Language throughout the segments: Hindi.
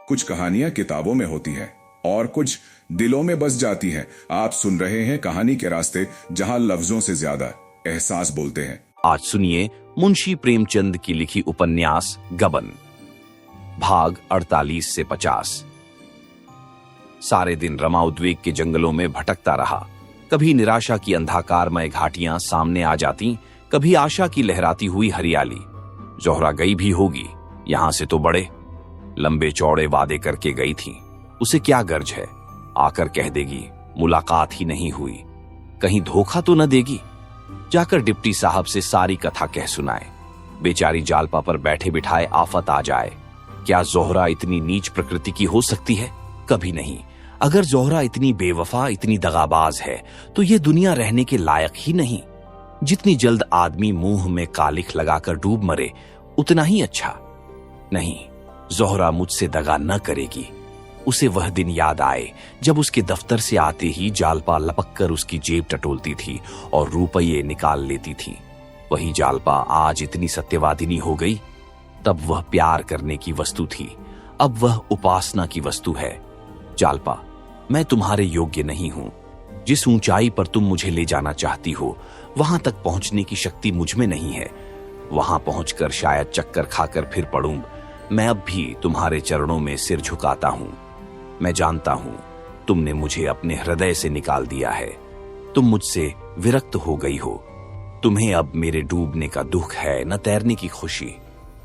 कुछ कहानियां किताबों में होती हैं और कुछ दिलों में बस जाती हैं। आप सुन रहे हैं कहानी के रास्ते, जहां लफ्जों से ज्यादा एहसास बोलते हैं। आज सुनिए मुंशी प्रेमचंद की लिखी उपन्यास गबन, भाग 48 से 50। सारे दिन रमा उद्वेग के जंगलों में भटकता रहा। कभी निराशा की अंधाकारमय घाटियां सामने आ जाती, कभी आशा की लहराती हुई हरियाली। जोहरा गई भी होगी, यहां से तो बड़े लंबे चौड़े वादे करके गई थी। उसे क्या गर्ज है, आकर कह देगी मुलाकात ही नहीं हुई। कहीं धोखा तो न देगी। जाकर डिप्टी साहब से सारी कथा कह सुनाए। बेचारी जालपा पर बैठे बिठाए आफत आ जाए। क्या जोहरा इतनी नीच प्रकृति की हो सकती है? कभी नहीं। अगर जोहरा इतनी बेवफा, इतनी दगाबाज है तो ये दुनिया रहने के लायक ही नहीं। जितनी जल्द आदमी मुंह में कालिख लगाकर डूब मरे, उतना ही अच्छा। नहीं, जोहरा मुझसे दगा न करेगी। उसे वह दिन याद आए जब उसके दफ्तर से आते ही जालपा लपक कर उसकी जेब टटोलती थी और रुपये निकाल लेती थी। वही जालपा आज इतनी सत्यवादिनी हो गई। तब वह प्यार करने की वस्तु थी, अब वह उपासना की वस्तु है। जालपा, मैं तुम्हारे योग्य नहीं हूं। जिस ऊंचाई पर तुम मुझे ले जाना चाहती हो, वहां तक पहुंचने की शक्ति मुझ में नहीं है। वहां पहुंचकर शायद चक्कर खाकर फिर पड़ूं। मैं अब भी तुम्हारे चरणों में सिर झुकाता हूं। मैं जानता हूं तुमने मुझे अपने हृदय से निकाल दिया है। तुम मुझसे विरक्त हो गई हो। तुम्हें अब मेरे डूबने का दुख है, न तैरने की खुशी।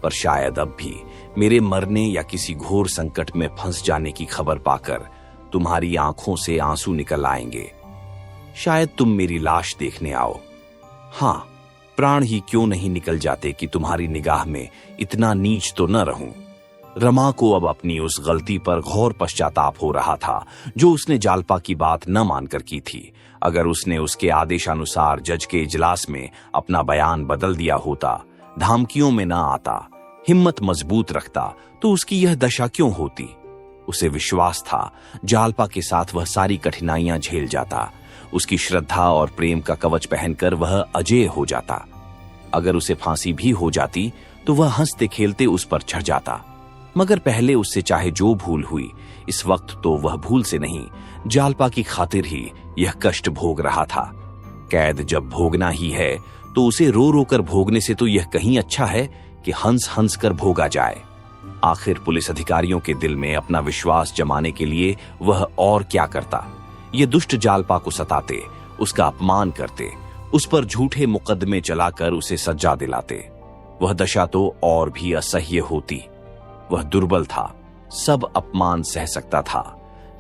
पर शायद अब भी मेरे मरने या किसी घोर संकट में फंस जाने की खबर पाकर तुम्हारी आंखों से आंसू निकल आएंगे। शायद तुम मेरी लाश देखने आओ। हां, प्राण ही क्यों नहीं निकल जाते कि तुम्हारी निगाह में इतना नीच तो न रहूं। रमा को अब अपनी उस गलती पर घोर पश्चाताप हो रहा था जो उसने जालपा की बात न मानकर की थी। अगर उसने उसके आदेशानुसार जज के इजलास में अपना बयान बदल दिया होता, धमकियों में न आता, हिम्मत मजबूत रखता, तो उसकी यह दशा क्यों होती? उसे विश्वास था जालपा के साथ वह सारी कठिनाइयां झेल जाता। उसकी श्रद्धा और प्रेम का कवच पहनकर वह अजेय हो जाता। अगर उसे फांसी भी हो जाती तो वह हंसते खेलते उस पर चढ़ जाता। मगर पहले उससे चाहे जो भूल हुई, इस वक्त तो वह भूल से नहीं, जालपा की खातिर ही यह कष्ट भोग रहा था। कैद जब भोगना ही है तो उसे रो रो कर भोगने से तो यह कहीं अच्छा है कि हंस हंस कर भोगा जाए। आखिर पुलिस अधिकारियों के दिल में अपना विश्वास जमाने के लिए वह और क्या करता? ये दुष्ट जालपा को सताते, उसका अपमान करते, उस पर झूठे मुकदमे चलाकर उसे सजा दिलाते। वह दशा तो और भी असह्य होती। वह दुर्बल था, सब अपमान सह सकता था।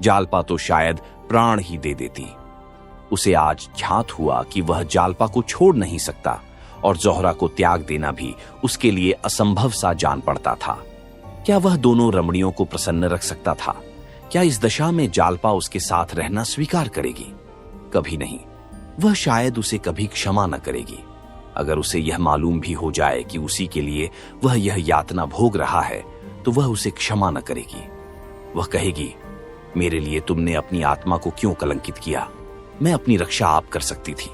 जालपा तो शायद प्राण ही दे देती। उसे आज ध्यात हुआ कि वह जालपा को छोड़ नहीं सकता और जोहरा को त्याग देना भी उसके लिए असंभव सा जान पड़ता था। क्या वह दोनों रमणियों को प्रसन्न रख सकता था? क्या इस दशा में जालपा उसके साथ रहना स्वीकार करेगी? कभी नहीं। वह शायद उसे कभी क्षमा न करेगी। अगर उसे यह मालूम भी हो जाए कि उसी के लिए वह यह यातना भोग रहा है, तो वह उसे क्षमा न करेगी। वह कहेगी, मेरे लिए तुमने अपनी आत्मा को क्यों कलंकित किया? मैं अपनी रक्षा आप कर सकती थी।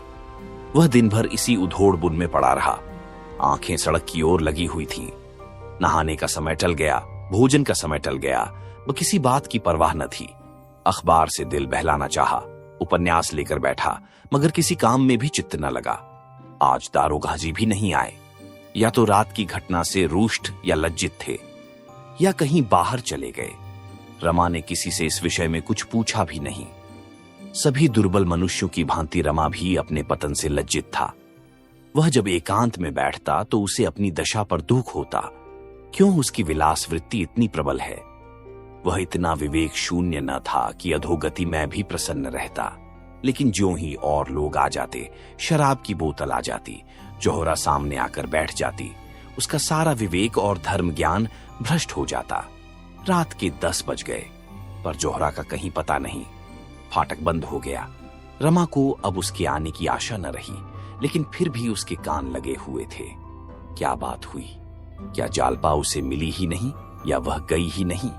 वह दिन भर इसी उधोड़ बुन में पड़ा रहा। आंखें सड़क की ओर लगी हुई थीं। नहाने का समय टल गया, भोजन का समय टल गया, वह किसी बात की परवाह न थी। अखबार से दिल बहलाना चाहा, उपन्यास लेकर बैठा, मगर किसी काम में भी चित्त न लगा। आज दारोगाजी भी नहीं आए। या तो रात की घटना से रुष्ट या लज्जित थे, या कहीं बाहर चले गए। रमा ने किसी से इस विषय में कुछ पूछा भी नहीं। सभी दुर्बल मनुष्यों की भांति रमा भी अपने पतन से लज्जित था। वह जब एकांत में बैठता तो उसे अपनी दशा पर दुख होता। क्यों उसकी विलास वृत्ति इतनी प्रबल है? वह इतना विवेक शून्य न था कि अधोगति में भी प्रसन्न रहता। लेकिन ज्यों ही और लोग आ जाते, शराब की बोतल आ जाती, जोहरा सामने आकर बैठ जाती, उसका सारा विवेक और धर्म ज्ञान भ्रष्ट हो जाता। रात के 10 बज गए, पर जोहरा का कहीं पता नहीं। फाटक बंद हो गया। रमा को अब उसके आने की आशा न रही, लेकिन फिर भी उसके कान लगे हुए थे। क्या बात हुई? क्या जालपा उसे मिली ही नहीं, या वह गई ही नहीं?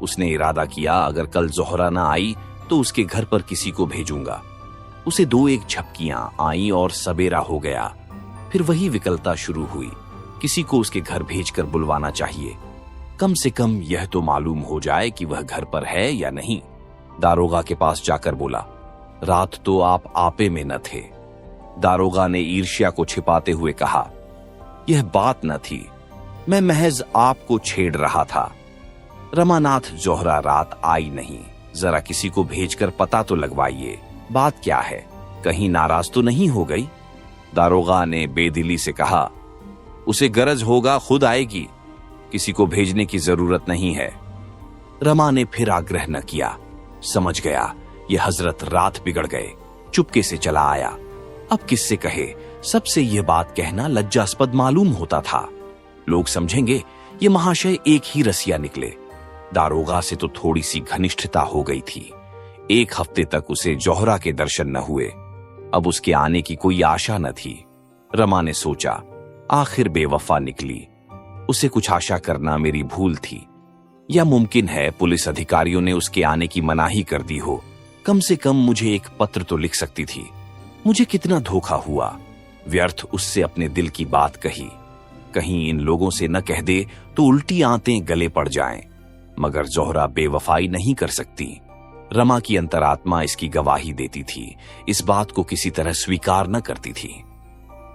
उसने इरादा किया, अगर कल जोहरा ना आई तो उसके घर पर किसी को भेजूंगा। उसे 2-1 झपकियां आई और सबेरा हो गया। फिर वही विकलता शुरू हुई, किसी को उसके घर भेजकर बुलवाना चाहिए। कम से कम यह तो मालूम हो जाए कि वह घर पर है या नहीं। दारोगा के पास जाकर बोला, रात तो आप आपे में न थे। दारोगा ने ईर्ष्या को छिपाते हुए कहा, यह बात न थी, मैं महज आपको छेड़ रहा था। रमानाथ जोहरा रात आई नहीं, जरा किसी को भेजकर पता तो लगवाइए, बात क्या है, कहीं नाराज तो नहीं हो गई। दारोगा ने बेदिली से कहा, उसे गरज होगा खुद आएगी, किसी को भेजने की जरूरत नहीं है। रमा ने फिर आग्रह न किया, समझ गया ये हजरत रात बिगड़ गए, चुपके से चला आया। अब किससे कहे, सबसे यह बात कहना लज्जास्पद मालूम होता था। लोग समझेंगे ये महाशय एक ही रसिया निकले। दारोगा से तो थोड़ी सी घनिष्ठता हो गई थी। एक हफ्ते तक उसे जोहरा के दर्शन न हुए। अब उसके आने की कोई आशा न थी। रमा ने सोचा, आखिर बेवफा निकली, उसे कुछ आशा करना मेरी भूल थी। या मुमकिन है पुलिस अधिकारियों ने उसके आने की मनाही कर दी हो। कम से कम मुझे एक पत्र तो लिख सकती थी। मुझे कितना धोखा हुआ, व्यर्थ उससे अपने दिल की बात कही। कहीं इन लोगों से न कह दे तो उल्टी आंतें गले पड़ जाएं। मगर जोहरा बेवफाई नहीं कर सकती। रमा की अंतरात्मा इसकी गवाही देती थी, इस बात को किसी तरह स्वीकार न करती थी।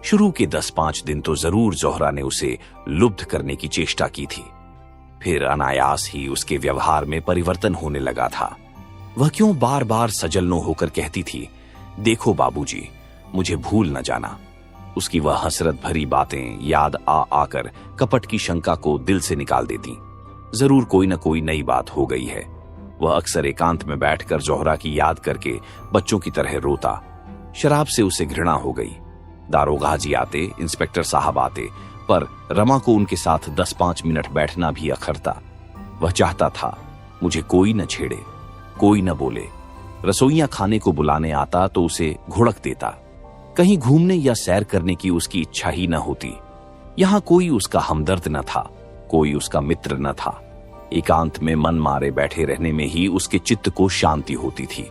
शुरू के 10-5 दिन तो जरूर जोहरा ने उसे लुब्ध करने की चेष्टा की थी। फिर अनायास ही उसके व्यवहार में परिवर्तन होने लगा था। वह क्यों बार बार सजलनो होकर कहती थी, देखो बाबूजी, मुझे भूल न जाना। उसकी वह हसरत भरी बातें याद आकर कपट की शंका को दिल से निकाल देती। जरूर कोई न कोई नई बात हो गई है। वह अक्सर एकांत में बैठकर जोहरा की याद करके बच्चों की तरह रोता। शराब से उसे घृणा हो गई। दारोगा जी आते, इंस्पेक्टर साहब आते, पर रमा को उनके साथ 10-5 मिनट बैठना भी अखरता। वह चाहता था मुझे कोई न छेड़े, कोई न बोले। रसोइयां खाने को बुलाने आता तो उसे घुड़क देता। कहीं घूमने या सैर करने की उसकी इच्छा ही न होती। यहां कोई उसका हमदर्द न था, कोई उसका मित्र न था। एकांत में मन मारे बैठे रहने में ही उसके चित्त को शांति होती थी।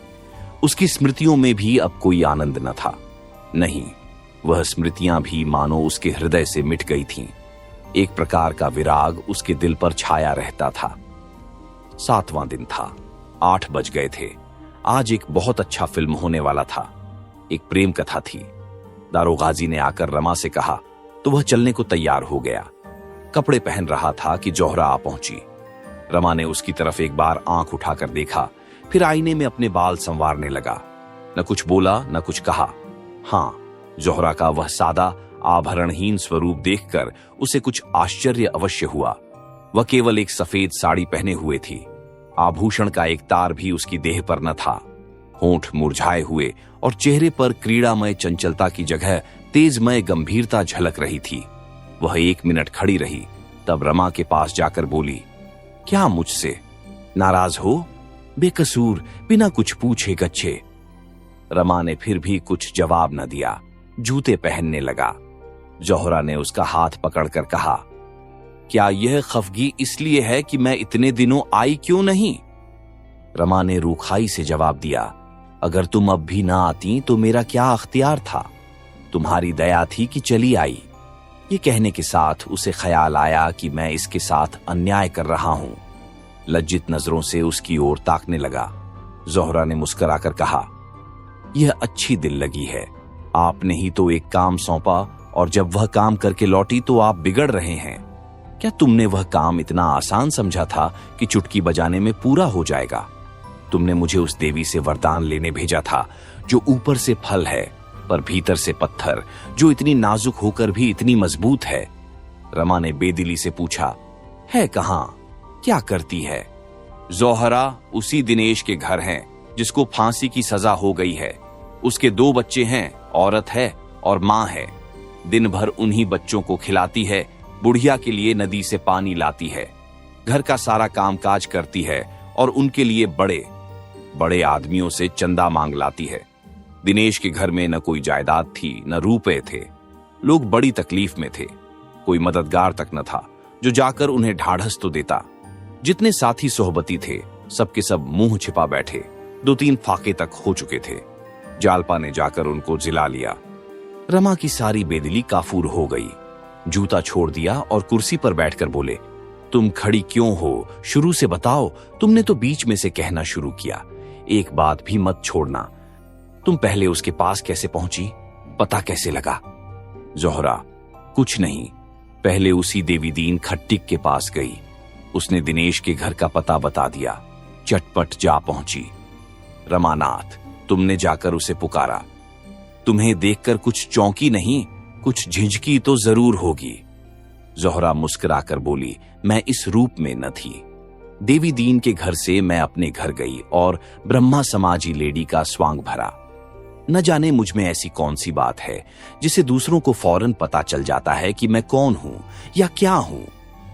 उसकी स्मृतियों में भी अब कोई आनंद न था। नहीं, वह स्मृतियां भी मानो उसके हृदय से मिट गई थीं। एक प्रकार का विराग उसके दिल पर छाया रहता था। 7वां दिन था, 8 बज गए थे। आज एक बहुत अच्छा फिल्म होने वाला था। एक प्रेम कथा थी। दारोगाजी ने आकर रमा से कहा तो वह चलने को तैयार हो गया। कपड़े पहन रहा था कि जोहरा आ पहुंची। रमा ने उसकी तरफ एक बार आंख उठाकर देखा, फिर आईने में अपने बाल संवारने लगा। न कुछ बोला, न कुछ कहा। हां, जोहरा का वह सादा आभरणहीन स्वरूप देखकर उसे कुछ आश्चर्य अवश्य हुआ। वह केवल एक सफेद साड़ी पहने हुए थी। आभूषण का एक तार भी उसकी देह पर न था। होंठ मुरझाए हुए और चेहरे पर क्रीड़ामय चंचलता की जगह तेजमय गंभीरता झलक रही थी। वह 1 मिनट खड़ी रही, तब रमा के पास जाकर बोली, क्या मुझसे नाराज हो? बेकसूर, बिना कुछ पूछे गच्छे। रमा ने फिर भी कुछ जवाब न दिया, जूते पहनने लगा। जोहरा ने उसका हाथ पकड़कर कहा, क्या यह खफगी इसलिए है कि मैं इतने दिनों आई क्यों नहीं? रमा ने रूखाई से जवाब दिया, अगर तुम अब भी ना आती तो मेरा क्या अख्तियार था? तुम्हारी दया थी कि चली आई। ये कहने के साथ उसे ख्याल आया कि मैं इसके साथ अन्याय कर रहा हूं। लज्जित नजरों से उसकी ओर ताकने लगा। जोहरा ने मुस्कुराकर कहा, यह अच्छी दिल लगी है। आपने ही तो एक काम सौंपा और जब वह काम करके लौटी तो आप बिगड़ रहे हैं। क्या तुमने वह काम इतना आसान समझा था कि चुटकी बजाने में पूरा हो जाएगा? तुमने मुझे उस देवी से वरदान लेने भेजा था जो ऊपर से फल है पर भीतर से पत्थर, जो इतनी नाजुक होकर भी इतनी मजबूत है। रमा ने बेदिली से पूछा, है कहां? क्या करती है? जोहरा उसी दिनेश के घर हैं जिसको फांसी की सजा हो गई है। उसके 2 बच्चे हैं, औरत है और मां है। दिन भर उन्हीं बच्चों को खिलाती है, बुढ़िया के लिए नदी से पानी लाती है, घर का सारा कामकाज करती है और उनके लिए बड़े बड़े आदमियों से चंदा मांग लाती है। दिनेश के घर में न कोई जायदाद थी, न रुपए थे। लोग बड़ी तकलीफ में थे। कोई मददगार तक न था जो जाकर उन्हें ढाढ़स तो देता। जितने साथी सोहबती थे सबके सब मुंह छिपा बैठे। 2-3 फाके तक हो चुके थे। जालपा ने जाकर उनको जिला लिया। रमा की सारी बेदिली काफूर हो गई। जूता छोड़ दिया और कुर्सी पर बैठकर बोले, तुम खड़ी क्यों हो? शुरू से बताओ। तुमने तो बीच में से कहना शुरू किया। एक बात भी मत छोड़ना। तुम पहले उसके पास कैसे पहुंची? पता कैसे लगा? जोहरा, कुछ नहीं, पहले उसी देवीदीन खट्टिक के पास गई। उसने दिनेश के घर का पता बता दिया। चटपट जा पहुंची। रमानाथ, तुमने जाकर उसे पुकारा। तुम्हें देखकर कुछ चौंकी नहीं, कुछ झिझकी तो जरूर होगी। जोहरा मुस्कुराकर बोली, मैं इस रूप में न थी। देवी दीन के घर से मैं अपने घर गई और ब्रह्मा समाजी लेडी का स्वांग भरा। न जाने मुझ में ऐसी कौन सी बात है जिसे दूसरों को फौरन पता चल जाता है कि मैं कौन हूं या क्या हूं।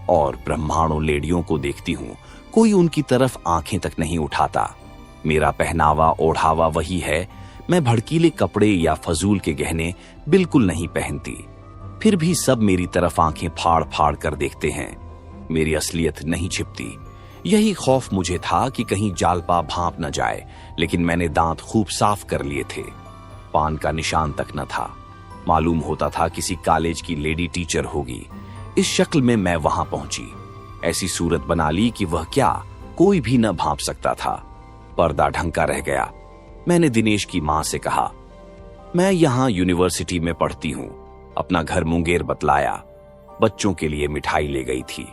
और ब्रह्मांडों लेडियों को देखती हूं, कोई उनकी तरफ आंखें तक नहीं उठाता। मेरा पहनावा ओढ़ावा वही है। मैं भड़कीले कपड़े या फजूल के गहने बिल्कुल नहीं पहनती। फिर भी सब मेरी तरफ आंखें फाड़ फाड़ कर देखते हैं। मेरी असलियत नहीं छिपती। यही खौफ मुझे था कि कहीं जालपा भांप न जाए, लेकिन मैंने दांत खूब साफ कर लिए थे। पान का निशान तक न था। मालूम होता था किसी कॉलेज की लेडी टीचर होगी। इस शक्ल में मैं वहां पहुंची। ऐसी सूरत बना ली कि वह क्या कोई भी न भांप सकता था। पर्दा ढंका रह गया। मैंने दिनेश की मां से कहा, मैं यहां यूनिवर्सिटी में पढ़ती हूं। अपना घर मुंगेर बतलाया। बच्चों के लिए मिठाई ले गई थी।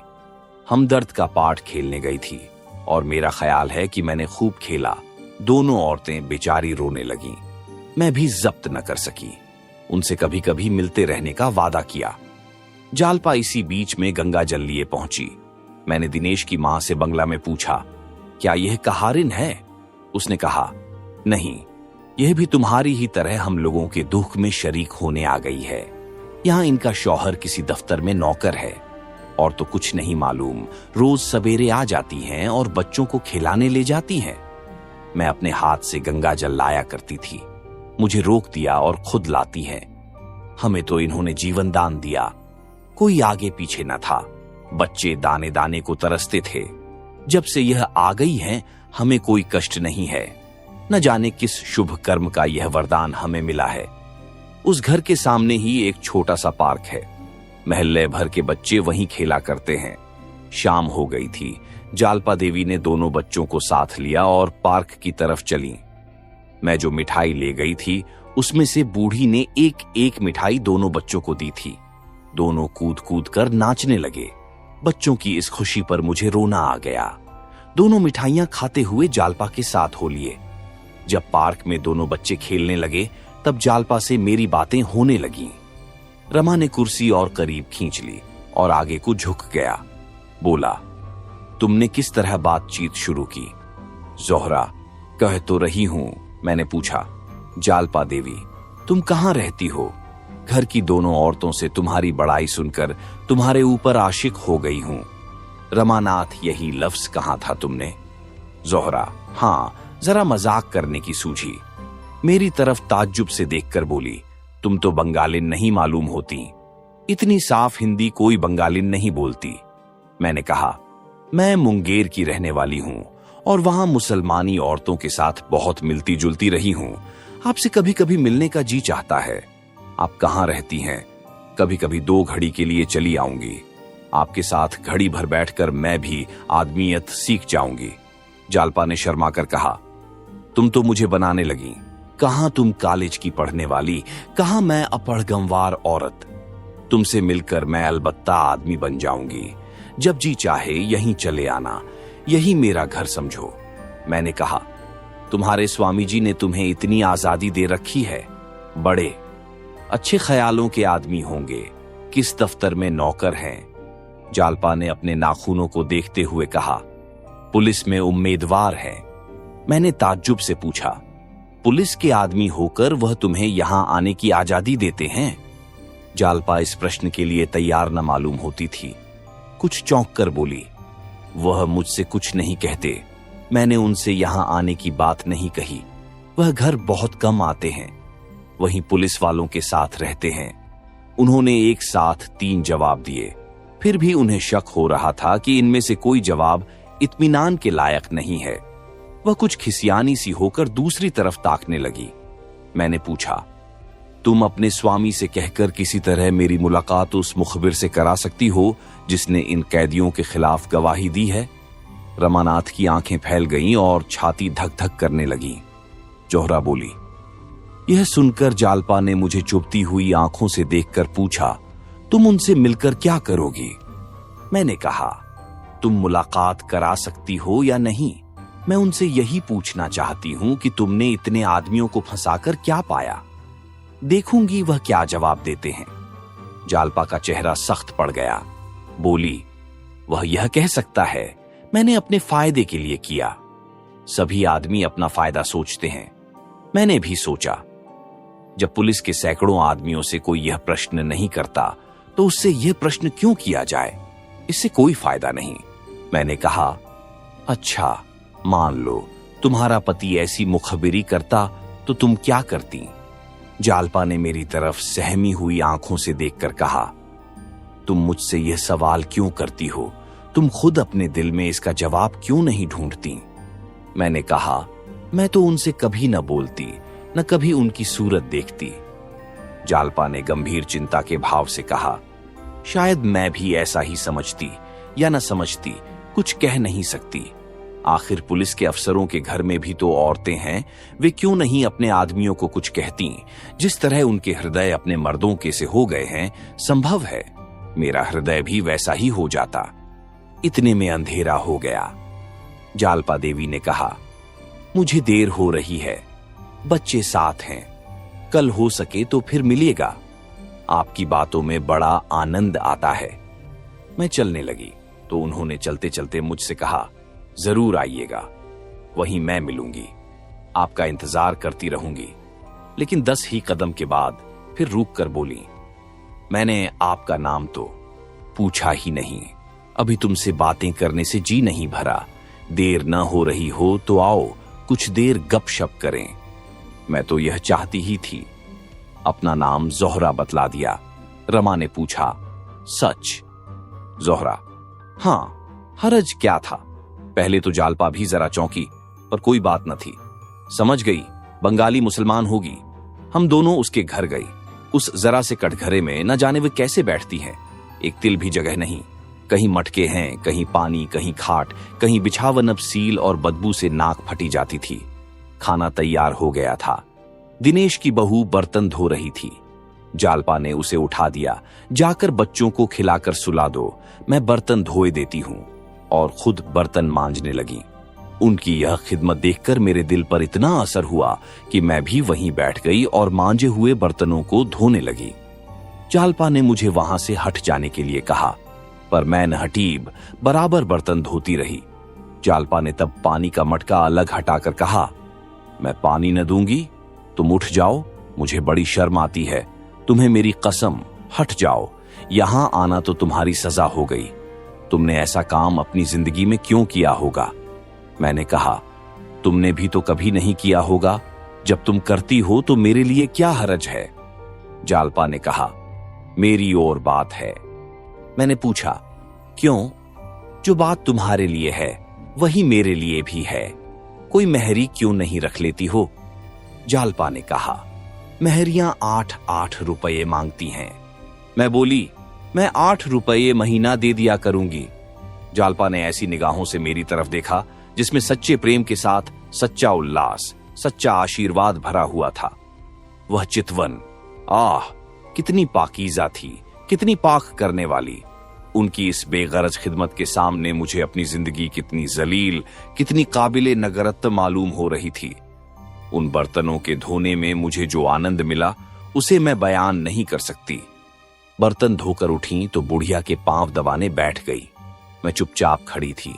हमदर्द का पाठ खेलने गई थी और मेरा ख्याल है कि मैंने खूब खेला। दोनों औरतें बेचारी रोने लगीं। मैं भी जब्त न कर सकी। उनसे कभी कभी मिलते रहने का वादा किया। जालपा इसी बीच में गंगा जल लिए पहुंची। मैंने दिनेश की मां से बंगला में पूछा, क्या यह कहारिन है? उसने कहा, नहीं, यह भी तुम्हारी ही तरह हम लोगों के दुख में शरीक होने आ गई है। यहां इनका शौहर किसी दफ्तर में नौकर है और तो कुछ नहीं मालूम। रोज सवेरे आ जाती हैं और बच्चों को खिलाने ले जाती हैं। मैं अपने हाथ से गंगा जल लाया करती थी। मुझे रोक दिया और खुद लाती हैं। हमें तो इन्होंने जीवन दान दिया। कोई आगे पीछे न था। बच्चे दाने दाने को तरसते थे। जब से यह आ गई हैं, हमें कोई कष्ट नहीं है। न जाने किस शुभ कर्म का यह वरदान हमें मिला है। उस घर के सामने ही एक छोटा सा पार्क है। महल्ले भर के बच्चे वहीं खेला करते हैं। शाम हो गई थी। जालपा देवी ने दोनों बच्चों को साथ लिया और पार्क की तरफ चली। मैं जो मिठाई ले गई थी, उसमें से बूढ़ी ने एक एक मिठाई दोनों बच्चों को दी थी। दोनों कूद कूद कर नाचने लगे। बच्चों की इस खुशी पर मुझे रोना आ गया। दोनों मिठाइयां खाते हुए जालपा के साथ हो लिए। जब पार्क में दोनों बच्चे खेलने लगे, तब जालपा से मेरी बातें होने लगीं। रमा ने कुर्सी और करीब खींच ली और आगे को झुक गया। बोला, तुमने किस तरह बातचीत शुरू की? जोहरा, कह तो रही हूं। मैंने पूछा, जालपा देवी, तुम कहां रहती हो? घर की दोनों औरतों से तुम्हारी बड़ाई सुनकर तुम्हारे ऊपर आशिक हो गई हूं। रमानाथ, यही लफ्ज कहा था तुमने? जोहरा, हां, जरा मजाक करने की सूझी। मेरी तरफ ताज्जुब से देखकर बोली, तुम तो बंगालिन नहीं मालूम होती। इतनी साफ हिंदी कोई बंगालिन नहीं बोलती। मैंने कहा, मैं मुंगेर की रहने वाली हूं और वहां मुसलमानी औरतों के साथ बहुत मिलती जुलती रही हूं। आपसे कभी कभी मिलने का जी चाहता है। आप कहां रहती हैं? कभी कभी 2 घड़ी के लिए चली आऊंगी। आपके साथ घड़ी भर बैठकर मैं भी आदमियत सीख जाऊंगी। जालपा ने शर्मा कर कहा, तुम तो मुझे बनाने लगी। कहां तुम कॉलेज की पढ़ने वाली, कहां मैं अपढ़ गंवार औरत। तुमसे मिलकर मैं अलबत्ता आदमी बन जाऊंगी। जब जी चाहे यहीं चले आना। यही मेरा घर समझो। मैंने कहा, तुम्हारे स्वामी जी ने तुम्हें इतनी आजादी दे रखी है। बड़े अच्छे ख्यालों के आदमी होंगे। किस दफ्तर में नौकर हैं? जालपा ने अपने नाखूनों को देखते हुए कहा, पुलिस में उम्मीदवार हैं। मैंने ताज्जुब से पूछा, पुलिस के आदमी होकर वह तुम्हें यहां आने की आजादी देते हैं? जालपा इस प्रश्न के लिए तैयार न मालूम होती थी। कुछ चौंक कर बोली, वह मुझसे कुछ नहीं कहते। मैंने उनसे यहां आने की बात नहीं कही। वह घर बहुत कम आते हैं। वहीं पुलिस वालों के साथ रहते हैं। उन्होंने एक साथ 3 जवाब दिए। फिर भी उन्हें शक हो रहा था कि इनमें से कोई जवाब इत्मीनान के लायक नहीं है। वह कुछ खिसियानी सी होकर दूसरी तरफ ताकने लगी। मैंने पूछा, तुम अपने स्वामी से कहकर किसी तरह मेरी मुलाकात उस मुखबिर से करा सकती हो जिसने इन कैदियों के खिलाफ गवाही दी है। रमानाथ की आंखें फैल गईं और छाती धक धक करने लगी। जोहरा बोली। यह सुनकर जालपा ने मुझे चुभती हुई आंखों से देखकर पूछा, तुम उनसे मिलकर क्या करोगी? मैंने कहा, तुम मुलाकात करा सकती हो या नहीं? मैं उनसे यही पूछना चाहती हूं कि तुमने इतने आदमियों को फंसाकर क्या पाया। देखूंगी वह क्या जवाब देते हैं। जालपा का चेहरा सख्त पड़ गया। बोली, वह यह कह सकता है, मैंने अपने फायदे के लिए किया। सभी आदमी अपना फायदा सोचते हैं। मैंने भी सोचा। जब पुलिस के सैकड़ों आदमियों से कोई यह प्रश्न नहीं करता तो उससे यह प्रश्न क्यों किया जाए? इससे कोई फायदा नहीं। मैंने कहा, अच्छा मान लो तुम्हारा पति ऐसी मुखबिरी करता तो तुम क्या करती? जालपा ने मेरी तरफ सहमी हुई आंखों से देखकर कहा, तुम मुझसे यह सवाल क्यों करती हो? तुम खुद अपने दिल में इसका जवाब क्यों नहीं ढूंढती? मैंने कहा, मैं तो उनसे कभी न बोलती, न कभी उनकी सूरत देखती। जालपा ने गंभीर चिंता के भाव से कहा, शायद मैं भी ऐसा ही समझती या न समझती, कुछ कह नहीं सकती। आखिर पुलिस के अफसरों के घर में भी तो औरतें हैं, वे क्यों नहीं अपने आदमियों को कुछ कहती? जिस तरह उनके हृदय अपने मर्दों के से हो गए हैं, संभव है मेरा हृदय भी वैसा ही हो जाता। इतने में अंधेरा हो गया। जालपा देवी ने कहा, मुझे देर हो रही है, बच्चे साथ हैं, कल हो सके तो फिर मिलेगा। आपकी बातों में बड़ा आनंद आता है। मैं चलने लगी तो उन्होंने चलते चलते मुझसे कहा, जरूर आइएगा, वहीं मैं मिलूंगी, आपका इंतजार करती रहूंगी। लेकिन 10 ही कदम के बाद फिर रुक कर बोली, मैंने आपका नाम तो पूछा ही नहीं। अभी तुमसे बातें करने से जी नहीं भरा। देर न हो रही हो तो आओ कुछ देर गपशप करें। मैं तो यह चाहती ही थी। अपना नाम जोहरा बतला दिया। रमा ने पूछा, सच? जोहरा, हां, हरज क्या था? पहले तो जालपा भी जरा चौंकी, पर कोई बात न थी। समझ गई बंगाली मुसलमान होगी। हम दोनों उसके घर गई। उस जरा से कटघरे में न जाने वे कैसे बैठती हैं। एक तिल भी जगह नहीं। कहीं मटके हैं, कहीं पानी, कहीं खाट, कहीं बिछावन अब सील और बदबू से नाक फटी जाती थी। खाना तैयार हो गया था। दिनेश की बहू बर्तन धो रही थी। जालपा ने उसे उठा दिया, जाकर बच्चों को खिलाकर सुला दो, मैं बर्तन धोए देती हूं, और खुद बर्तन मांजने लगी। उनकी यह खिदमत देखकर मेरे दिल पर इतना असर हुआ कि मैं भी वहीं बैठ गई और मांजे हुए बर्तनों को धोने लगी। जालपा ने मुझे वहां से हट जाने के लिए कहा, पर मैं नहटीब बराबर बर्तन धोती रही। जालपा ने तब पानी का मटका अलग हटाकर कहा, मैं पानी न दूंगी, तुम उठ जाओ, मुझे बड़ी शर्म आती है। तुम्हें मेरी कसम, हट जाओ, यहां आना तो तुम्हारी सजा हो गई। तुमने ऐसा काम अपनी जिंदगी में क्यों किया होगा? मैंने कहा, तुमने भी तो कभी नहीं किया होगा। जब तुम करती हो तो मेरे लिए क्या हरज है? जालपा ने कहा, मेरी और बात है। मैंने पूछा, क्यों? जो बात तुम्हारे लिए है वही मेरे लिए भी है। कोई मेहरी क्यों नहीं रख लेती हो? जालपा ने कहा, मेहरियां 8-8 रुपये मांगती हैं। मैं बोली, मैं 8 रुपये महीना दे दिया करूंगी। जालपा ने ऐसी निगाहों से मेरी तरफ देखा जिसमें सच्चे प्रेम के साथ सच्चा उल्लास, सच्चा आशीर्वाद भरा हुआ था। वह चितवन, आह, कितनी पाकीज़ा थी, कितनी पाक करने वाली। उनकी इस बेगरज खिदमत के सामने मुझे अपनी जिंदगी कितनी जलील, कितनी काबिले नगरत मालूम हो रही थी। उन बर्तनों के धोने में मुझे जो आनंद मिला उसे मैं बयान नहीं कर सकती। बर्तन धोकर उठी तो बुढ़िया के पांव दबाने बैठ गई। मैं चुपचाप खड़ी थी।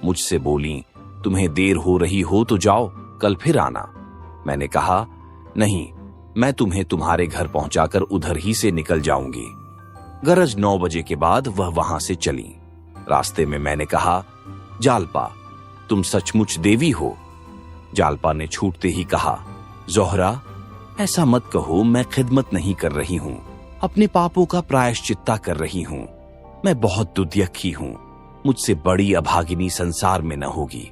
मुझसे बोली, तुम्हें देर हो रही हो तो जाओ, कल फिर आना। मैंने कहा, नहीं, मैं तुम्हें तुम्हारे घर पहुंचाकर उधर ही से निकल जाऊंगी। गरज 9 बजे के बाद वह वहां से चली। रास्ते में मैंने कहा, जालपा, तुम सचमुच देवी हो? जालपा ने छूटते ही कहा, जोहरा, ऐसा मत कहो, मैं खिदमत नहीं कर रही हूं, अपने पापों का प्रायश्चित्ता कर रही हूं। मैं बहुत दुर्दयखी हूं, मुझसे बड़ी अभागिनी संसार में न होगी।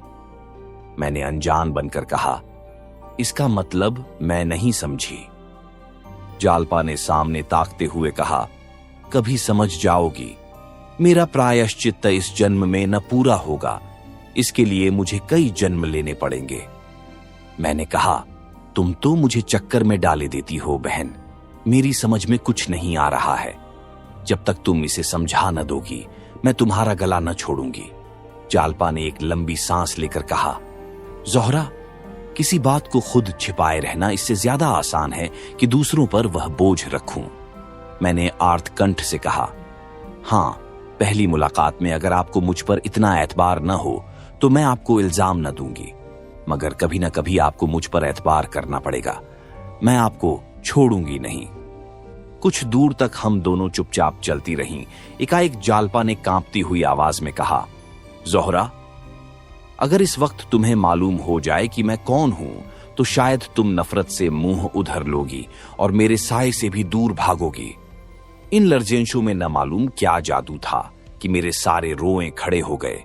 मैंने अनजान बनकर कहा, इसका मतलब मैं नहीं समझी। जालपा ने सामने ताकते हुए कहा, कभी समझ जाओगी, मेरा प्रायश्चित्त इस जन्म में न पूरा होगा, इसके लिए मुझे कई जन्म लेने पड़ेंगे। मैंने कहा, तुम तो मुझे चक्कर में डाले देती हो बहन, मेरी समझ में कुछ नहीं आ रहा है। जब तक तुम इसे समझा न दोगी मैं तुम्हारा गला न छोड़ूंगी। जालपा ने एक लंबी सांस लेकर कहा, जोहरा, किसी बात को खुद छिपाए रहना इससे ज्यादा आसान है कि दूसरों पर वह बोझ रखूं। मैंने आर्त कंठ से कहा, हां, पहली मुलाकात में अगर आपको मुझ पर इतना एतबार न हो तो मैं आपको इल्जाम न दूंगी, मगर कभी ना कभी आपको मुझ पर एतबार करना पड़ेगा। मैं आपको छोड़ूंगी नहीं। कुछ दूर तक हम दोनों चुपचाप चलती रहीं। एकाएक जालपा ने कांपती हुई आवाज में कहा, जोहरा, अगर इस वक्त तुम्हें मालूम हो जाए कि मैं कौन हूं तो शायद तुम नफरत से मुंह उधर लोगी और मेरे साए से भी दूर भागोगी। इन लर्जेंशों में न मालूम क्या जादू था कि मेरे सारे रोए खड़े हो गए।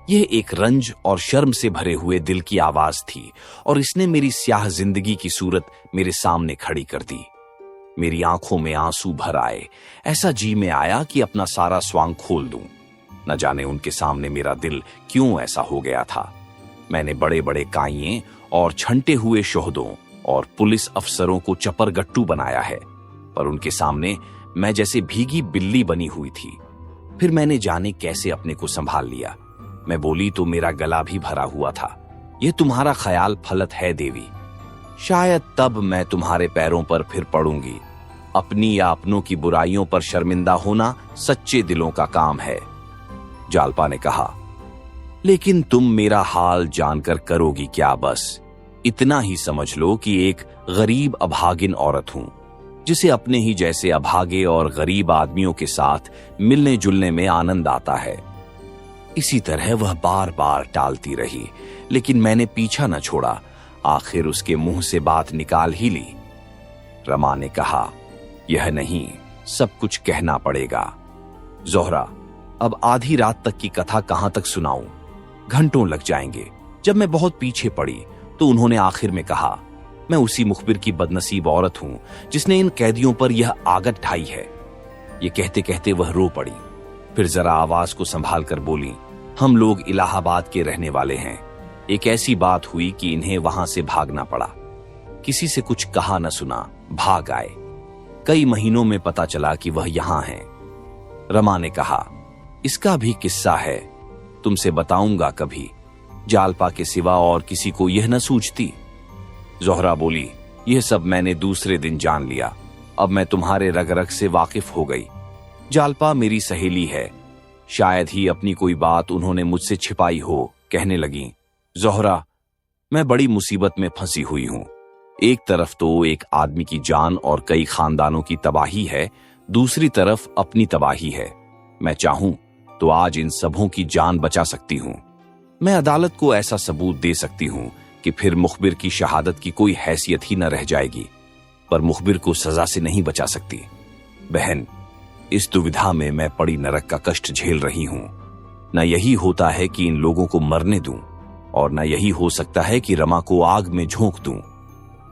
यह एक रंज और शर्म से भरे हुए दिल की आवाज थी और इसने मेरी स्याह जिंदगी की सूरत मेरे सामने खड़ी कर दी। मेरी आंखों में आंसू भर आए। ऐसा जी में आया कि अपना सारा स्वांग खोल दूं। न जाने उनके सामने मेरा दिल क्यों ऐसा हो गया था। मैंने बड़े बड़े काइये और छंटे हुए शोहदों और पुलिस अफसरों को चपरगट्टू बनाया है, पर उनके सामने मैं जैसे भीगी बिल्ली बनी हुई थी। फिर मैंने जाने कैसे अपने को संभाल लिया। मैं बोली तो मेरा गला भी भरा हुआ था, यह तुम्हारा ख्याल फलत है देवी। शायद तब मैं तुम्हारे पैरों पर फिर पड़ूंगी। अपनी या अपनों की बुराइयों पर शर्मिंदा होना सच्चे दिलों का काम है। जालपा ने कहा, लेकिन तुम मेरा हाल जानकर करोगी क्या? बस इतना ही समझ लो कि एक गरीब अभागिन औरत हूं, जिसे अपने ही जैसे अभागे और गरीब आदमियों के साथ मिलने जुलने में आनंद आता है। इसी तरह वह बार बार टालती रही, लेकिन मैंने पीछा न छोड़ा। आखिर उसके मुंह से बात निकाल ही ली। रमा ने कहा, यह नहीं, सब कुछ कहना पड़ेगा। जोहरा, अब आधी रात तक की कथा कहां तक सुनाऊं? घंटों लग जाएंगे। जब मैं बहुत पीछे पड़ी तो उन्होंने आखिर में कहा, मैं उसी मुखबिर की बदनसीब औरत हूं जिसने इन कैदियों पर यह आगत ढाई है। ये कहते कहते वह रो पड़ी। फिर जरा आवाज को संभाल कर बोली, हम लोग इलाहाबाद के रहने वाले हैं। एक ऐसी बात हुई कि इन्हें वहां से भागना पड़ा। किसी से कुछ कहा न सुना, भाग आए। कई महीनों में पता चला कि वह यहां हैं। रमा ने कहा, इसका भी किस्सा है, तुमसे बताऊंगा कभी। जालपा के सिवा और किसी को यह न सूझती। जोहरा बोली, यह सब मैंने दूसरे दिन जान लिया। अब मैं तुम्हारे रग रग से वाकिफ हो गई। जालपा मेरी सहेली है, शायद ही अपनी कोई बात उन्होंने मुझसे छिपाई हो। कहने लगी, जोहरा, मैं बड़ी मुसीबत में फंसी हुई हूं। एक तरफ तो एक आदमी की जान और कई खानदानों की तबाही है, दूसरी तरफ अपनी तबाही है। मैं चाहूं तो आज इन सबों की जान बचा सकती हूं। मैं अदालत को ऐसा सबूत दे सकती हूं कि फिर मुखबिर की शहादत की कोई हैसियत ही न रह जाएगी, पर मुखबिर को सजा से नहीं बचा सकती। बहन, इस दुविधा में मैं पड़ी नरक का कष्ट झेल रही हूं। न यही होता है कि इन लोगों को मरने दूं, और न यही हो सकता है कि रमा को आग में झोंक दूं।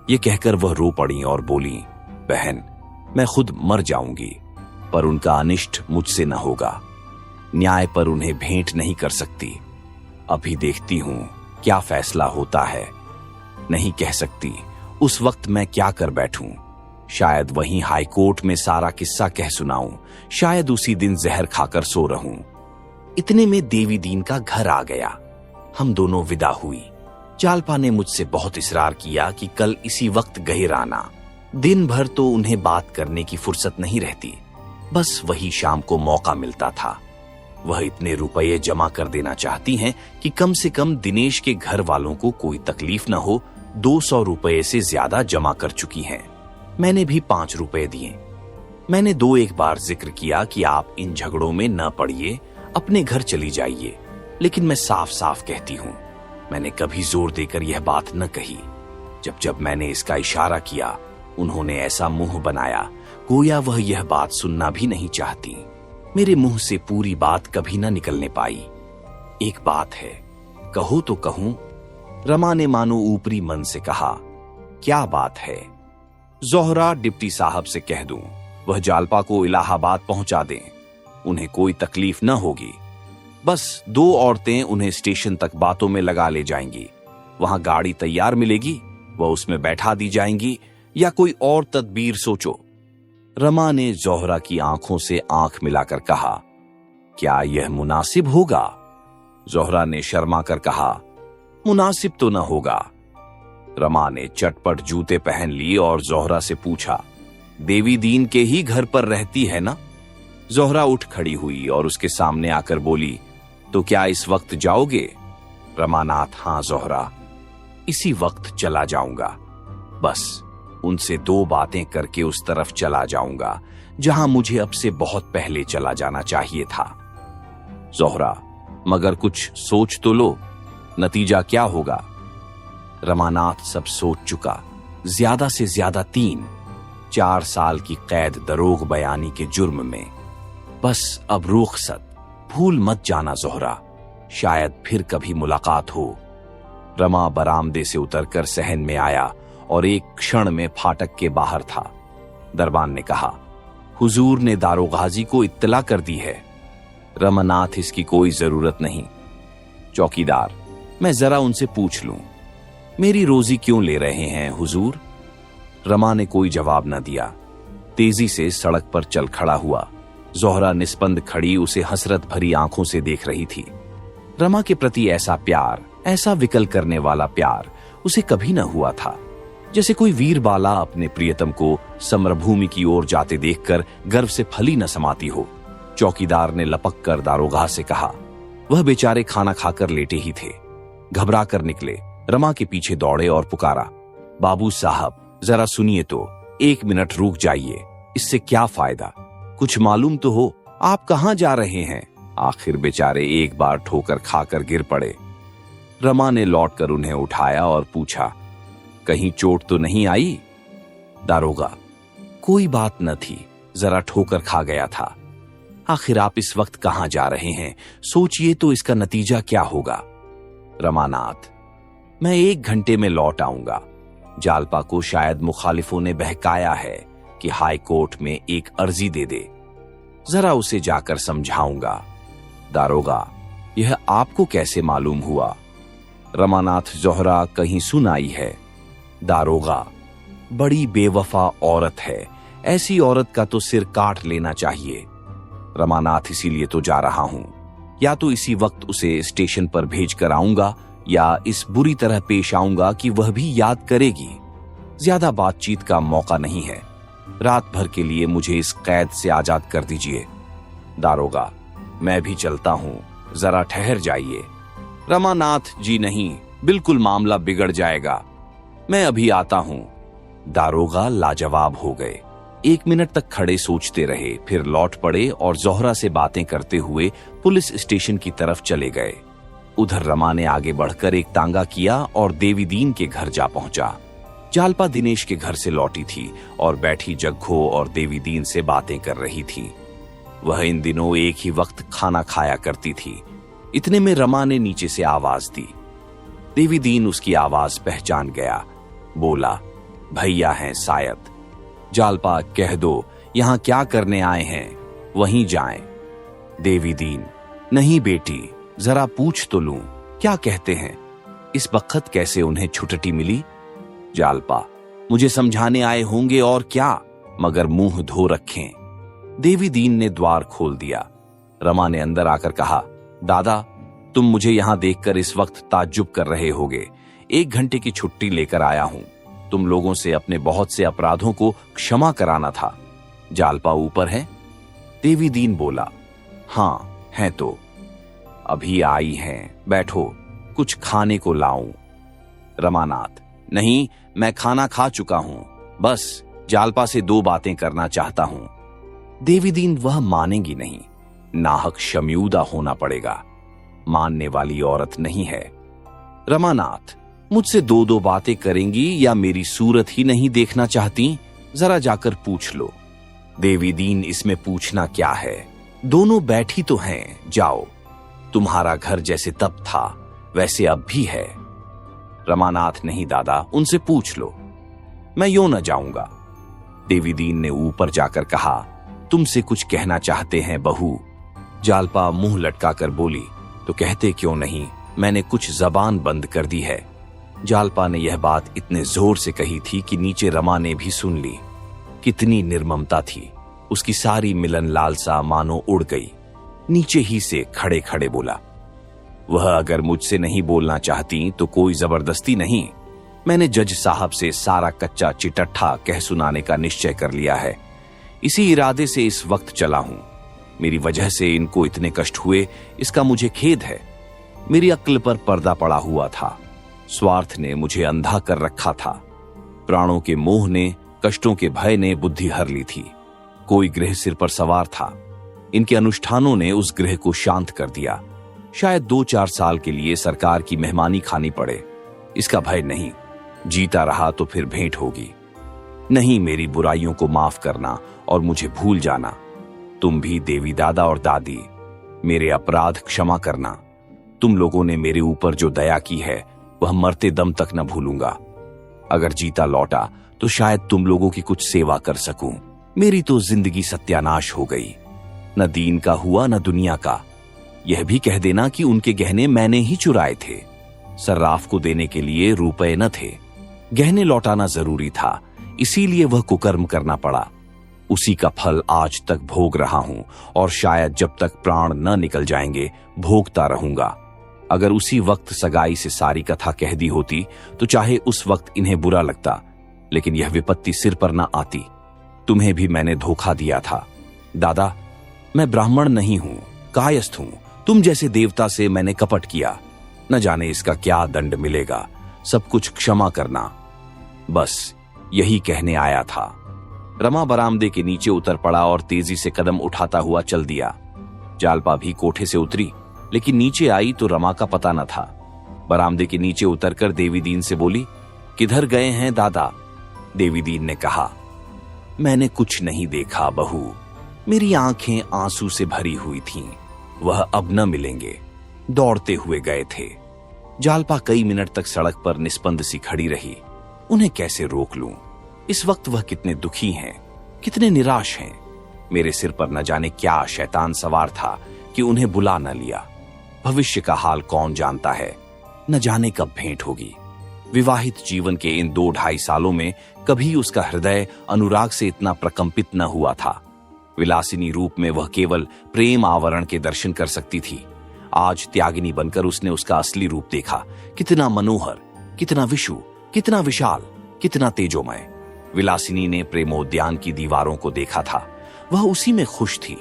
ये कहकर वह रो पड़ी और बोली, बहन, मैं खुद मर जाऊंगी, पर उनका अनिष्ट मुझसे न होगा। न्याय पर उन्हें भेंट नहीं कर सकती। अभी देखती हूं क्या फैसला होता है। नहीं कह सकती उस वक्त मैं क्या कर बैठूं। शायद वहीं हाईकोर्ट में सारा किस्सा कह सुनाऊं, शायद उसी दिन जहर खाकर सो रहूं। इतने में देवी दीन का घर आ गया। हम दोनों विदा हुई। जालपा ने मुझसे बहुत इसरार किया कि कल इसी वक्त गहिर आना। दिन भर तो उन्हें बात करने की फुर्सत नहीं रहती, बस वही शाम को मौका मिलता था। वह इतने रुपये जमा कर देना चाहती हैं कि कम से कम दिनेश के घर वालों को कोई तकलीफ न हो। 200 रुपये से ज्यादा जमा कर चुकी हैं। मैंने भी 5 रुपये दिए। मैंने 2-1 बार जिक्र किया कि आप इन झगड़ों में न पड़िए, अपने घर चली जाइए, लेकिन मैं साफ साफ कहती हूं, मैंने कभी जोर देकर यह बात न कही। जब जब मैंने इसका इशारा किया, उन्होंने ऐसा मुंह बनाया गोया वह यह बात सुनना भी नहीं चाहती। मेरे मुंह से पूरी बात कभी न निकलने पाई। एक बात है, कहो तो कहूं। रमा ने मानो ऊपरी मन से कहा, क्या बात है? जोहरा डिप्टी साहब से कह दूं, वह जालपा को इलाहाबाद पहुंचा दें, उन्हें कोई तकलीफ न होगी। बस 2 औरतें उन्हें स्टेशन तक बातों में लगा ले जाएंगी। वहां गाड़ी तैयार मिलेगी, वह उसमें बैठा दी जाएंगी, या कोई और तदबीर सोचो। रमा ने जोहरा की आंखों से आंख मिलाकर कहा, क्या यह मुनासिब होगा? जोहरा ने शर्मा कर कहा, मुनासिब तो न होगा। रमा ने चटपट जूते पहन लिए और जोहरा से पूछा, देवी दीन के ही घर पर रहती है ना? जोहरा उठ खड़ी हुई और उसके सामने आकर बोली, तो क्या इस वक्त जाओगे? रमानाथ, हां जोहरा, इसी वक्त चला जाऊंगा। बस उनसे 2 बातें करके उस तरफ चला जाऊंगा जहां मुझे अब से बहुत पहले चला जाना चाहिए था। जोहरा, मगर कुछ सोच तो लो, नतीजा क्या होगा? रमानाथ सब सोच चुका। ज्यादा से ज्यादा 3-4 साल की कैद दरोग बयानी के जुर्म में। बस अब रुखसत, भूल मत जाना जोहरा, शायद फिर कभी मुलाकात हो। रमा बरामदे से उतरकर सहन में आया और एक क्षण में फाटक के बाहर था। दरबान ने कहा, हुजूर ने दारोगाजी को इत्तला कर दी है। रमानाथ, इसकी कोई जरूरत नहीं। चौकीदार, मैं जरा उनसे पूछ लूं, मेरी रोजी क्यों ले रहे हैं हुजूर? रमा ने कोई जवाब न दिया। तेजी से सड़क पर चल खड़ा हुआ। जोहरा निस्पंद खड़ी उसे हसरत भरी आंखों से देख रही थी। रमा के प्रति ऐसा प्यार, ऐसा विकल करने वाला प्यार उसे कभी न हुआ था। जैसे कोई वीर बाला अपने प्रियतम को समरभूमि की ओर जाते देखकर गर्व से फली न समाती हो। चौकीदार ने लपक कर दारोगा से कहा। वह बेचारे खाना खाकर लेटे ही थे। घबरा कर निकले, रमा के पीछे दौड़े और पुकारा, बाबू साहब जरा सुनिए तो, 1 मिनट रुक जाइए, इससे क्या फायदा? कुछ मालूम तो हो, आप कहां जा रहे हैं? आखिर बेचारे एक बार ठोकर खाकर गिर पड़े। रमा ने लौटकर उन्हें उठाया और पूछा, कहीं चोट तो नहीं आई? दारोगा, कोई बात न थी, जरा ठोकर खा गया था। आखिर आप इस वक्त कहां जा रहे हैं? सोचिए तो इसका नतीजा क्या होगा? रमानाथ, मैं 1 घंटे में लौट आऊंगा। जालपा को शायद मुखालिफों ने बहकाया है कि हाई कोर्ट में एक अर्जी दे दे। जरा उसे जाकर समझाऊंगा। दारोगा, यह आपको कैसे मालूम हुआ? रमानाथ, जोहरा कहीं सुन आई है। दारोगा, बड़ी बेवफा औरत है, ऐसी औरत का तो सिर काट लेना चाहिए। रमानाथ, इसीलिए तो जा रहा हूं। या तो इसी वक्त उसे स्टेशन पर भेज कर आऊंगा, या इस बुरी तरह पेश आऊंगा कि वह भी याद करेगी। ज्यादा बातचीत का मौका नहीं है। रात भर के लिए मुझे इस कैद से आजाद कर दीजिए। दारोगा, मैं भी चलता हूं, जरा ठहर जाइए। रमानाथ, जी नहीं, बिल्कुल मामला बिगड़ जाएगा, मैं अभी आता हूं। दारोगा लाजवाब हो गए। 1 मिनट तक खड़े सोचते रहे, फिर लौट पड़े और जोहरा से बातें करते हुए पुलिस स्टेशन की तरफ चले गए। उधर रमा ने आगे बढ़कर एक तांगा किया और देवी दीन के घर जा पहुंचा। जालपा दिनेश के घर से लौटी थी और बैठी जग्गो और देवी दीन से बातें कर रही थी। वह इन दिनों एक ही वक्त खाना खाया करती थी। इतने में रमा ने नीचे से आवाज दी। देवी दीन उसकी आवाज पहचान गया। बोला, भैया हैं शायद। जालपा, कह दो यहां क्या करने आए हैं, वहीं जाएं। देवी दीन, नहीं बेटी, जरा पूछ तो लूं, क्या कहते हैं? इस वक्त कैसे उन्हें छुट्टी मिली? जालपा, मुझे समझाने आए होंगे और क्या, मगर मुंह धो रखें। देवी दीन ने द्वार खोल दिया। रमा ने अंदर आकर कहा, दादा, तुम मुझे यहां देखकर इस वक्त ताज्जुब कर रहे होगे। 1 घंटे की छुट्टी लेकर आया हूं। तुम लोगों से अपने बहुत से अपराधों को क्षमा कराना था। जालपा ऊपर है? देवी दीन बोला, हां है तो। अभी आई हैं, बैठो, कुछ खाने को लाऊं। रमानाथ, नहीं, मैं खाना खा चुका हूं, बस जालपा से 2 बातें करना चाहता हूं। देवी दीन, वह मानेंगी नहीं, नाहक शम्यूदा होना पड़ेगा, मानने वाली औरत नहीं है। रमानाथ, मुझसे 2 बातें करेंगी या मेरी सूरत ही नहीं देखना चाहती? जरा जाकर पूछ लो। देवी दीन, इसमें पूछना क्या है, दोनों बैठी तो हैं, जाओ। तुम्हारा घर जैसे तब था वैसे अब भी है। रमानाथ, नहीं दादा, उनसे पूछ लो। मैं यूं न जाऊंगा, देवी दीन ने ऊपर जाकर कहा, तुमसे कुछ कहना चाहते हैं बहू? जालपा मुंह लटकाकर बोली, तो कहते क्यों नहीं, मैंने कुछ जबान बंद कर दी है। जालपा ने यह बात इतने जोर से कही थी कि नीचे रमा ने भी सुन ली। कितनी निर्ममता थी, उसकी सारी मिलन लालसा मानो उड़ गई। नीचे ही से खड़े खड़े बोला, वह अगर मुझसे नहीं बोलना चाहती तो कोई जबरदस्ती नहीं। मैंने जज साहब से सारा कच्चा चिटट्ठा कह सुनाने का निश्चय कर लिया है। इसी इरादे से इस वक्त चला हूं। मेरी वजह से इनको इतने कष्ट हुए, इसका मुझे खेद है। मेरी अक्ल पर पर्दा पड़ा हुआ था। स्वार्थ ने मुझे अंधा कर रखा था। प्राणों के मोह ने, कष्टों के भय ने बुद्धि हर ली थी। कोई ग्रह सिर पर सवार था। इनके अनुष्ठानों ने उस ग्रह को शांत कर दिया। शायद 2-4 साल के लिए सरकार की मेहमानी खानी पड़े, इसका भय नहीं। जीता रहा तो फिर भेंट होगी। नहीं, मेरी बुराइयों को माफ करना और मुझे भूल जाना। तुम भी देवी दादा और दादी, मेरे अपराध क्षमा करना। तुम लोगों ने मेरे ऊपर जो दया की है वह मरते दम तक न भूलूंगा। अगर जीता लौटा तो शायद तुम लोगों की कुछ सेवा कर सकूं। मेरी तो जिंदगी सत्यानाश हो गई, न दीन का हुआ न दुनिया का। यह भी कह देना कि उनके गहने मैंने ही चुराए थे। सर्राफ को देने के लिए रुपए न थे। गहने लौटाना जरूरी था, इसीलिए वह कुकर्म करना पड़ा। उसी का फल आज तक भोग रहा हूं और शायद जब तक प्राण न निकल जाएंगे भोगता रहूंगा। अगर उसी वक्त सगाई से सारी कथा कह दी होती तो चाहे उस वक्त इन्हें बुरा लगता, लेकिन यह विपत्ति सिर पर न आती। तुम्हें भी मैंने धोखा दिया था दादा। मैं ब्राह्मण नहीं हूं, कायस्थ हूं। तुम जैसे देवता से मैंने कपट किया। न जाने इसका क्या दंड मिलेगा। सब कुछ क्षमा करना। बस यही कहने आया था। रमा बरामदे के नीचे उतर पड़ा और तेजी से कदम उठाता हुआ चल दिया। जालपा भी कोठे से उतरी, लेकिन नीचे आई तो रमा का पता न था। बरामदे के नीचे उतरकर देवी दीन से बोली, किधर गए हैं दादा? देवी दीन ने कहा, मैंने कुछ नहीं देखा बहू। मेरी आंखें आंसू से भरी हुई थीं। वह अब न मिलेंगे। दौड़ते हुए गए थे। जालपा कई मिनट तक सड़क पर निस्पंद सी खड़ी रही। उन्हें कैसे रोक लूं? इस वक्त वह कितने दुखी हैं, कितने निराश हैं। मेरे सिर पर न जाने क्या शैतान सवार था कि उन्हें बुला न लिया। भविष्य का हाल कौन जानता है, न जाने कब भेंट होगी। विवाहित जीवन के इन 2-2.5 सालों में कभी उसका हृदय अनुराग से इतना प्रकंपित न हुआ था। विलासिनी रूप में वह केवल प्रेम आवरण के दर्शन कर सकती थी। आज त्यागिनी बनकर उसने उसका असली रूप देखा। कितना मनोहर, कितना विशु, कितना विशाल, कितना तेजोमय। विलासिनी ने प्रेमोद्यान की दीवारों को देखा था। वह उसी में खुश थी।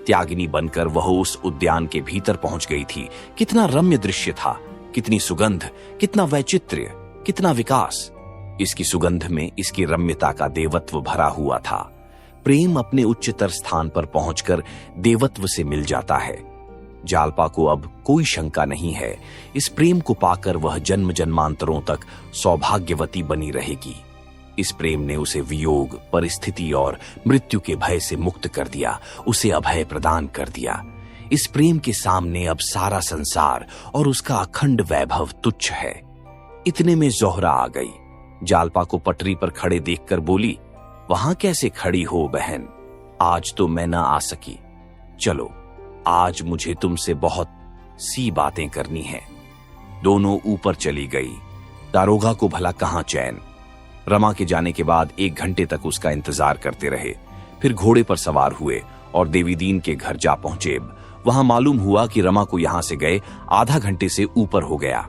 त्यागिनी बनकर वह उस उद्यान के भीतर पहुंच गई थी। कितना रम्य दृश्य था, कितनी सुगंध, कितना वैचित्र्य, कितना विकास। इसकी सुगंध में इसकी रम्यता का देवत्व भरा हुआ था। प्रेम अपने उच्चतर स्थान पर पहुंचकर देवत्व से मिल जाता है। जालपा को अब कोई शंका नहीं है, इस प्रेम को पाकर वह जन्म जन्मांतरों तक सौभाग्यवती बनी रहेगी। इस प्रेम ने उसे वियोग, परिस्थिति और मृत्यु के भय से मुक्त कर दिया, उसे अभय प्रदान कर दिया। इस प्रेम के सामने अब सारा संसार और उसका अखंड वैभव तुच्छ है। इतने में जोहरा आ गई। जालपा को पटरी पर खड़े देखकर बोली, वहां कैसे खड़ी हो बहन? आज तो मैं ना आ सकी। चलो, आज मुझे तुमसे बहुत सी बातें करनी है। दोनों ऊपर चली गई। दारोगा को भला कहां चैन। रमा के जाने के बाद 1 घंटे तक उसका इंतजार करते रहे। फिर घोड़े पर सवार हुए और देवी दीन के घर जा पहुंचे। वहां मालूम हुआ कि रमा को यहां से गए आधा घंटे से ऊपर हो गया।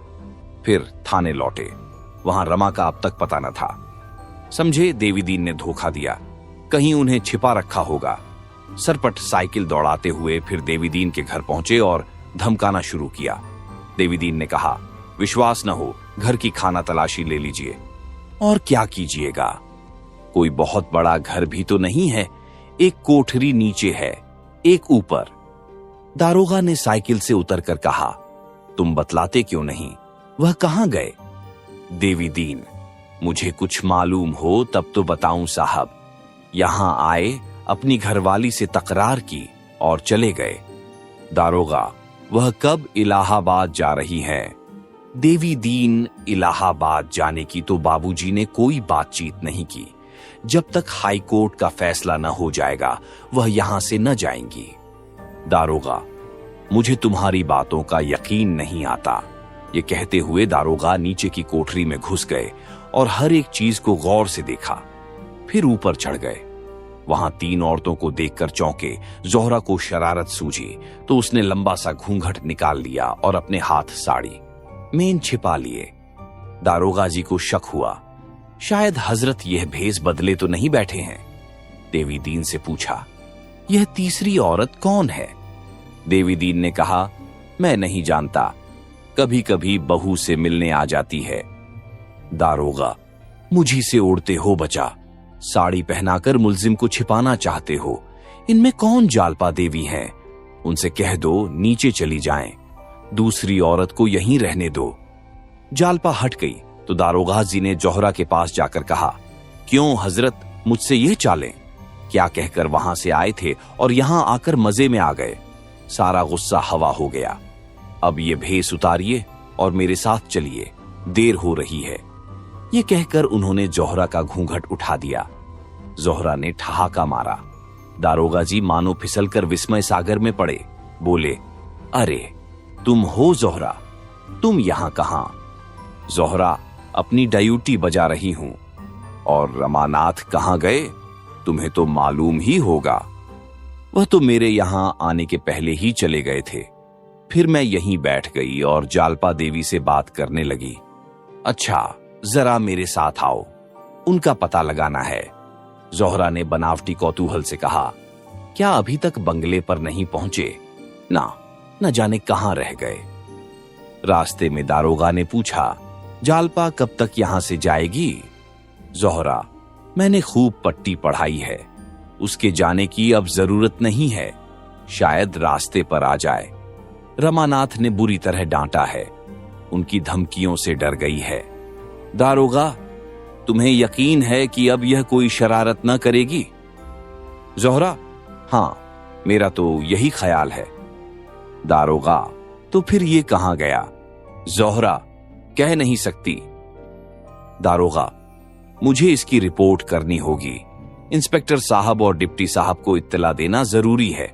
फिर थाने लौटे। वहां रमा का अब तक पता न था। समझे देवी दीन ने धोखा दिया, कहीं उन्हें छिपा रखा होगा। सरपट साइकिल दौड़ाते हुए फिर देवी दीन के घर पहुंचे और धमकाना शुरू किया। देवी दीन ने कहा, विश्वास न हो, घर की खाना तलाशी ले लीजिए। और क्या कीजिएगा? कोई बहुत बड़ा घर भी तो नहीं है। एक कोठरी नीचे है, एक ऊपर। दारोगा ने साइकिल से उतरकर कहा, तुम बतलाते क्यों नहीं? वह कहां गए? देवी दीन, मुझे कुछ मालूम हो तब तो बताऊं साहब। यहां आए, अपनी घरवाली से तकरार की और चले गए। दारोगा, वह कब इलाहाबाद जा रही हैं? देवी दीन, इलाहाबाद जाने की तो बाबूजी ने कोई बातचीत नहीं की। जब तक हाई कोर्ट का फैसला न हो जाएगा वह यहां से न जाएंगी। दारोगा, मुझे तुम्हारी बातों का यकीन नहीं आता। ये कहते हुए दारोगा नीचे की कोठरी में घुस गए और हर एक चीज को गौर से देखा। फिर ऊपर चढ़ गए। वहां 3 औरतों को देखकर चौंके जोहरा को शरारत सूझी तो उसने लंबा सा घूंघट निकाल लिया और अपने हाथ साड़ी मेन छिपा लिए। दारोगा जी को शक हुआ, शायद हजरत यह भेस बदले तो नहीं बैठे हैं। देवी दीन से पूछा, यह तीसरी औरत कौन है? देवी दीन ने कहा, मैं नहीं जानता, कभी कभी बहू से मिलने आ जाती है। दारोगा, मुझी से उड़ते हो बचा, साड़ी पहनाकर मुलजिम को छिपाना चाहते हो। इनमें कौन जालपा देवी हैं? उनसे कह दो नीचे चली जाएं, दूसरी औरत को यहीं रहने दो। जालपा हट गई तो दारोगा जी ने जोहरा के पास जाकर कहा, क्यों हजरत मुझसे ये चालें? क्या कहकर वहां से आए थे और यहां आकर मजे में आ गए। सारा गुस्सा हवा हो गया। अब ये भेस उतारिए और मेरे साथ चलिए, देर हो रही है। ये कहकर उन्होंने जोहरा का घूंघट उठा दिया। जोहरा ने ठहाका मारा। दारोगा जी मानो फिसलकर विस्मय सागर में पड़े। बोले, अरे तुम हो जोहरा, तुम यहां कहां? जोहरा, अपनी ड्यूटी बजा रही हूं। और रमानाथ कहां गए? तुम्हें तो मालूम ही होगा, वह तो मेरे यहां आने के पहले ही चले गए थे। फिर मैं यहीं बैठ गई और जालपा देवी से बात करने लगी। अच्छा, जरा मेरे साथ आओ, उनका पता लगाना है। जोहरा ने बनावटी कौतूहल से कहा, क्या अभी तक बंगले पर नहीं पहुंचे? न जाने कहां रह गए। रास्ते में दारोगा ने पूछा, जालपा कब तक यहां से जाएगी? जोहरा, मैंने खूब पट्टी पढ़ाई है, उसके जाने की अब जरूरत नहीं है, शायद रास्ते पर आ जाए। रमानाथ ने बुरी तरह डांटा है, उनकी धमकियों से डर गई है। दारोगा, तुम्हें यकीन है कि अब यह कोई शरारत न करेगी? जोहरा, हां, मेरा तो यही ख्याल है। दारोगा, तो फिर ये कहां गया? जोहरा, कह नहीं सकती। दारोगा, मुझे इसकी रिपोर्ट करनी होगी। इंस्पेक्टर साहब और डिप्टी साहब को इत्तला देना जरूरी है।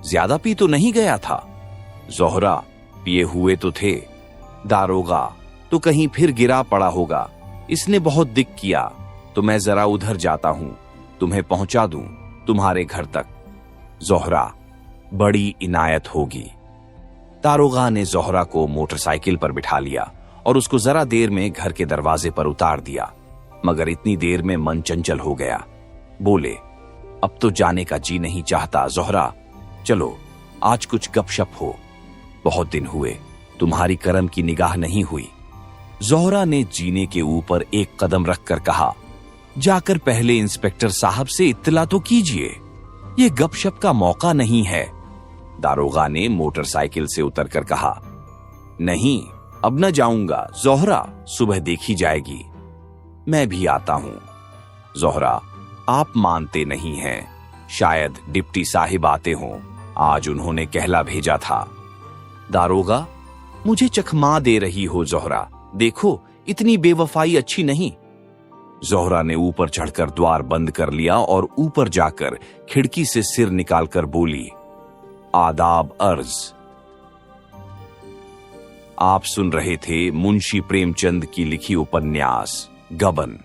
ज्यादा पी तो नहीं गया था? जोहरा, पिए हुए तो थे। दारोगा, तो कहीं फिर गिरा पड़ा होगा, इसने बहुत दिक किया, तो मैं जरा उधर जाता हूं, तुम्हें पहुंचा दूं तुम्हारे घर तक। जोहरा, बड़ी इनायत होगी। दारोगा ने जोहरा को मोटरसाइकिल पर बिठा लिया और उसको जरा देर में घर के दरवाजे पर उतार दिया, मगर इतनी देर में मन चंचल हो गया। बोले, अब तो जाने का जी नहीं चाहता जोहरा, चलो आज कुछ गपशप हो। बहुत दिन हुए तुम्हारी करम की निगाह नहीं हुई। जोहरा ने जीने के ऊपर एक कदम रखकर कहा, जाकर पहले इंस्पेक्टर साहब से इत्तला तो कीजिए, ये गपशप का मौका नहीं है। दारोगा ने मोटरसाइकिल से उतरकर कहा, नहीं, अब न जाऊंगा जोहरा, सुबह देखी जाएगी। मैं भी आता हूं। जोहरा, आप मानते नहीं हैं, शायद डिप्टी साहिब आते हों, आज उन्होंने कहला भेजा था। दारोगा, मुझे चखमा दे रही हो जोहरा, देखो इतनी बेवफाई अच्छी नहीं। जोहरा ने ऊपर चढ़कर द्वार बंद कर लिया और ऊपर जाकर खिड़की से सिर निकालकर बोली, आदाब अर्ज। आप सुन रहे थे मुंशी प्रेमचंद की लिखी उपन्यास गबन।